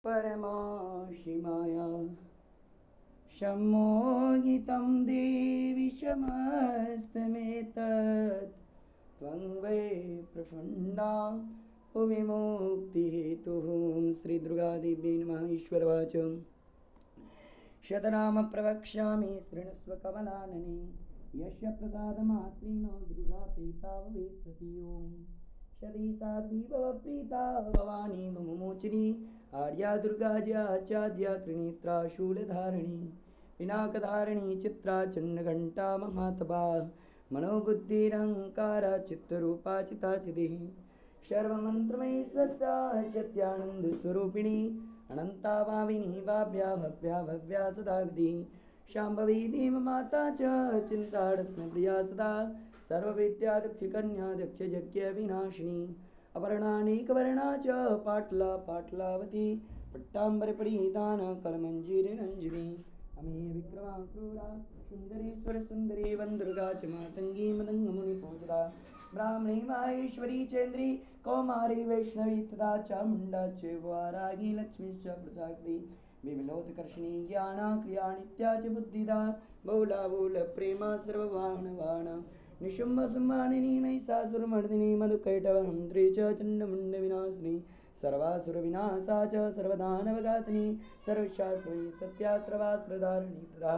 परमाशिमाया सम्मोहितं देवि समस्तमेतत् त्वं वै प्रफुल्ला विमुक्तिहेतुः। श्रीदुर्गादेव्यै नमः। ईश्वरवाच शतनाम प्रवक्ष्यामि शृणुष्व कमलानने यस्य प्रसादमात्रेण दुर्गा प्रीता भवेत् सती। ओं सती साध्वी प्रीता भवानी ममोचिनी आर्या दुर्गाज्या चाद्या त्रिनेत्रा शूलधारिणी पिनाकधारिणी चित्रा चण्डघण्टा महातपा मनोबुद्धिरहंकारा चित्तरूपा चिताचिदेः सर्वमन्त्रमयी सत्या सत्यानन्दस्वरूपिणी अनंता भाविनी भाव्या भव्या भव्या सदागति शाम्भवी धीममाता च चिन्तारत्नप्रिया सदा सर्वविद्यादक्षकन्या दक्षयज्ञ विनाशिनी अपर्णानीकवर्णा च पाटला पाटलावती पट्टाम्बरपरिधान कलमञ्जीररञ्जिनी अमी विक्रमा क्रूरा सुन्दरेश्वर सुन्दरी वन्दुर्गा च मातङ्गी मदङ्गमुनिपूजिता ब्राह्मणी माहेश्वरी चेन्द्री कौमारी वैष्णवी तथा चामुण्डा च वारागी लक्ष्मीश्च प्रसादी विमलोत्कर्षिणी ज्ञाना क्रिया नित्या च बुद्धिदा बहुला बहुल प्रेमा सर्ववाहनवाहना निशुम्भ सुम्मानिनी महिषासुरमर्दिनी मधुकैटवहन्त्री च चण्डमुण्डविनाशिनी सर्वासुरविनाशा च सर्वदानवघातिनी सर्वशास्त्री सत्या सर्वास्त्रधारिणी तथा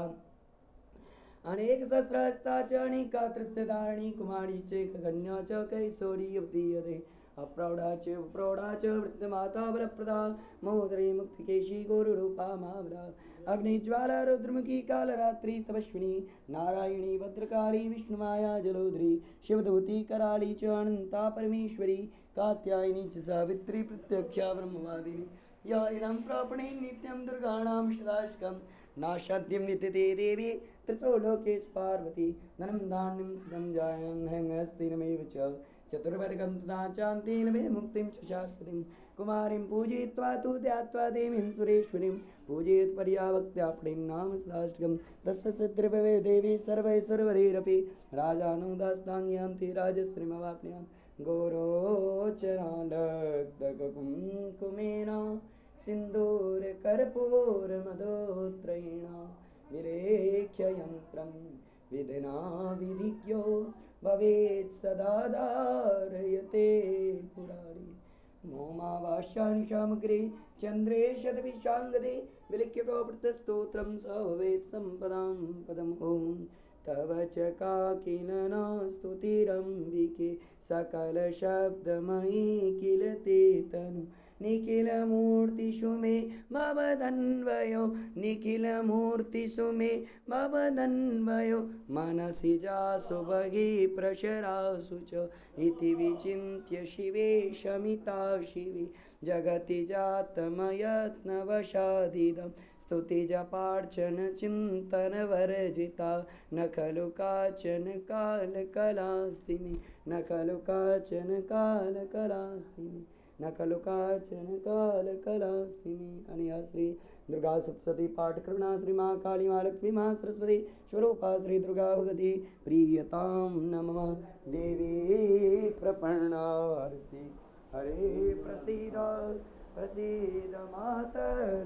अनेक सहस्रहस्ता च अनेका त्रिस्यधारिणी कुमारी चैककन्या च कैशोरी युवती यदे अप्रौढ़ा च प्रौढ़ा च वृद्धमाता वरप्रदा महोदरी मुक्तिकेशी गौररूपा महाबला अग्निज्वाला रुद्रमुखी कालरात्रि तपस्विनी नारायणी भद्रकाली विष्णुमाया जलोदरी शिवदूती कराली च अनंता परमेश्वरी कात्यायनी च सावित्री प्रत्यक्षा ब्रह्मवादिनी या इदं प्रापणे नित्यं दुर्गाणां सदाष्टकं नाशाद्यं विद्यते देवी त्रितो लोकेश पार्वती धनं धान्यं सुतं जायं हस्तिनमेव च चतुर्वर्गं तथा चान्तेन विमुक्तिं च शाश्वतीं कुमारीं पूजयित्वा तु ध्यात्वा देवीं सुरेश्वरीं पूजयेत् पर्यावक्त्यापणीं नाम सदाष्टकं तस्य सिद्धिर्भवे देवी सर्वैश्वर्यैरपि राजानो दास्ताङ्ग्यां ते राजश्रीमवाप्नुयात् गौरोचनालग्धकुङ्कुमेन सिन्दूरकर्पूरमधोत्रयेण विरेख्य यन्त्रं विधिना विधिज्ञो भवेत् सदा धारयते पुरारी मोमावास्यानि सामग्रे चन्द्रे शतविशाङ्गदे विलिख्य प्रोवृत्तस्तोत्रं स भवेत् सम्पदां पदम् ॐ तव च काकिलन स्तुतिरम्बिके सकलशब्दमयी किल ते तनु निखिलमूर्तिषु मे भवदन्वयो निखिलमूर्तिषु मे भवदन्वयो मनसि जासु बहिः प्रशरासु च इति विचिन्त्य शिवे शमिता शिवे जगति जातमयत्नवशादिदं स्तुतिजपार्चन चिन्तन वर्जिता न खलु काचन कालकलास्ति मे न खलु काचन कालकलास्ति मे न खलु काचन कालकलास्ति मे। अनया श्री दुर्गा सप्तशती पाठ कृपणा श्री महाकाली महालक्ष्मी महासरस्वती स्वरूपा श्री दुर्गा भगवती प्रीयतां नमः। देवी प्रपन्नारति हरे प्रसीद प्रसीद मातर।